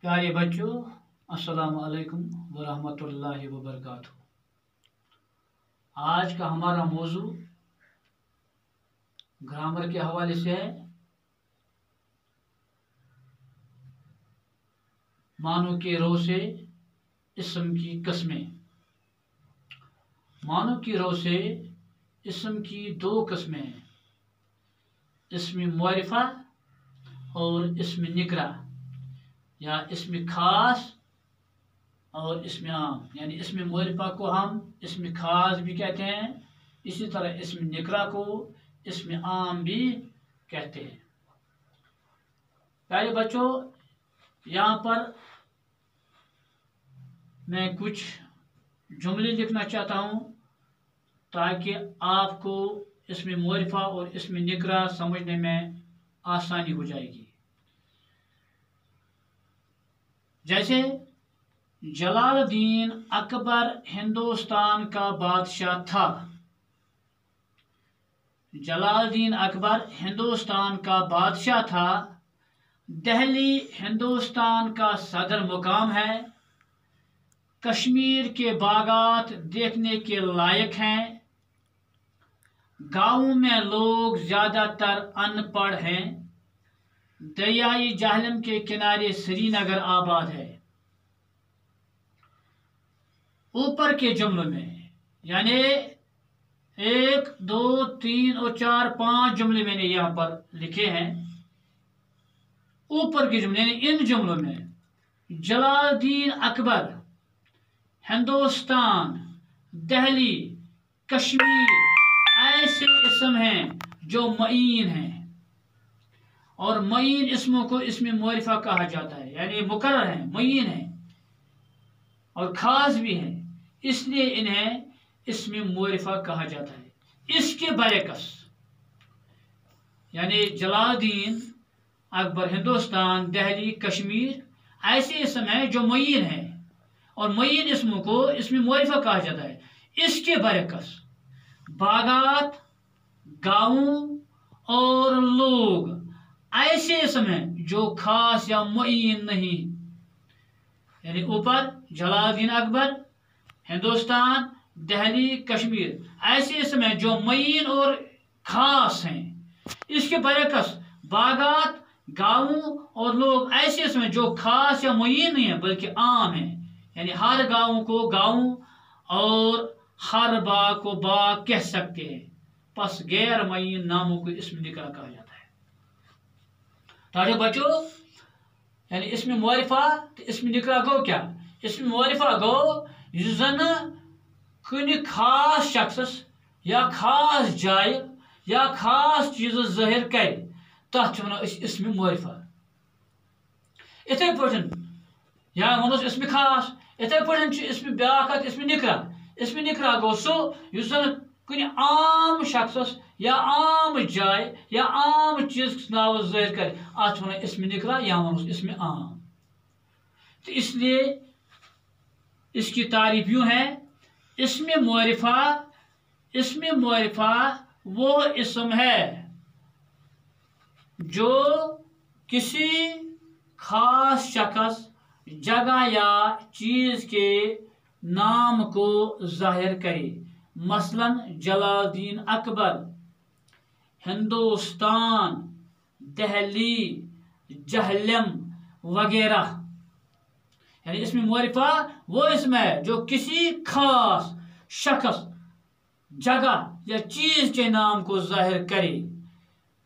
प्यारे बच्चों, अस्सलाम वालेकुम वरहमतुल्लाहि वबरकातुहू। आज का हमारा मौजू ग्रामर के हवाले से है। मानो के रो से इस्म की किस्में। मानो की रो से इस्म की दो किस्में हैं, इस्म मुअर्रिफा और इस्म निकरा, या इस्म खास और इस्म आम। यानी इस्म मुअर्रिफा को हम इस्म खास भी कहते हैं, इसी तरह इस्म निकरा को इस्म आम भी कहते हैं। प्यारे बच्चों, यहाँ पर मैं कुछ जुमले लिखना चाहता हूँ ताकि आपको इस्म मुअर्रिफा और इस्म निकरा समझने में आसानी हो जाएगी। जैसे जलालुद्दीन अकबर हिंदुस्तान का बादशाह था। जलालुद्दीन अकबर हिंदुस्तान का बादशाह था। दिल्ली हिंदुस्तान का सदर मुकाम है। कश्मीर के बागात देखने के लायक हैं। गाँव में लोग ज्यादातर अनपढ़ हैं। दरियाई जहलम के किनारे श्रीनगर आबाद है। ऊपर के जुमलों में, यानी 1, 2, 3 और 4, 5 जुमले मैंने यहाँ पर लिखे हैं। ऊपर के जुमले यानी इन जुमलों में जलालुद्दीन अकबर, हिंदुस्तान, दिल्ली, कश्मीर ऐसे इस्म हैं जो मईन हैं, और मईन इस्मों को इस्म मुअर्रिफा कहा जाता है। यानी मुकर्रर हैं, मईन हैं और खास भी हैं, इसलिए इन्हें इस्म मुअर्रिफा कहा जाता है। इसके बरअक्स यानी जलालुद्दीन अकबर, हिंदुस्तान, दिल्ली, कश्मीर ऐसे इस्म हैं जो मईन हैं, और मईन इस्मों को इस्म मुअर्रिफा कहा जाता है। इसके बरअक्स बागात, गाँव और लोग ऐसे इस्म हैं जो खास या मईन नहीं। यानी ऊपर जलालुद्दीन अकबर, हिंदुस्तान, दिल्ली, कश्मीर ऐसे इस्म हैं जो मईन और खास हैं। इसके बरअक्स बागात, गाँव और लोग ऐसे इस्म हैं जो खास या मईन नहीं है बल्कि आम हैं। यानी हर गाँव को गाँव और हर बाग को बाग कह सकते हैं। बस गैर मईन नामों को इस्म निकरा कहा जाता है। ताजे बच्चों, यानी इस्म मुअर्रिफा तो इस्म निकरा गो क्या? इस्म मुअर्रिफा गो यु जन कुन खास शख्सस या खास जाय या खास चीज ज़ाहिर कर, तथ वनो इस्म मुअर्रिफा। इथे पठन या वनो इस्म खास, इथे पठन इस्म ब्याख इस्म निकरा। इस्म निकरा गो सो युस जन कुन आम शख्सस या आम जाय या आम चीज नाव ज़ाहिर कर, अत वनो इस्म निकरा या वनो इस्म आम। तो इसलिए इसकी तारीफ यूं है, इस्म मुअर्रिफा वो इस्म है जो किसी खास शख्स, जगह या चीज के नाम को जाहिर करे। मसलन जलालुद्दीन अकबर, हिंदुस्तान, दिल्ली, जहलम वगैरह। यानी इस्म मुअर्रिफा वो इस्म है जो किसी खास शख्स, जगह या चीज के नाम को जाहिर करे।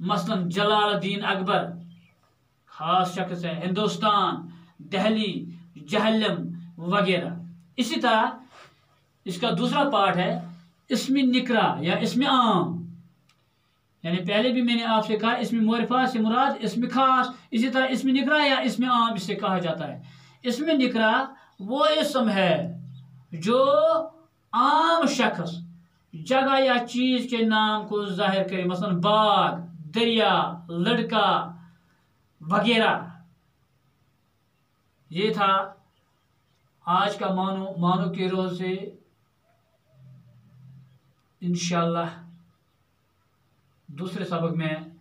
मसलन जलालुद्दीन अकबर खास शख्स है, हिंदुस्तान, दिल्ली, जहलम वगैरह। इसी तरह इसका दूसरा पार्ट है इस्म निकरा या इस्म आम। यानी पहले भी मैंने आपसे कहा इस्म मुअर्रिफा से मुराद इस्म खास, इसी तरह इस्म निकरा या इस्म आम इससे कहा जाता है। इस्म निकरा वो इस्म है जो आम शख्स, जगह या चीज के नाम को जाहिर करे। मसलन बाग, दरिया, लड़का वगैरह। ये था आज का मानो के रोज से। इंशाअल्लाह दूसरे सबक में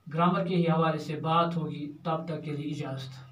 ग्रामर के ही हवाले से बात होगी। तब तक के लिए इजाज़त।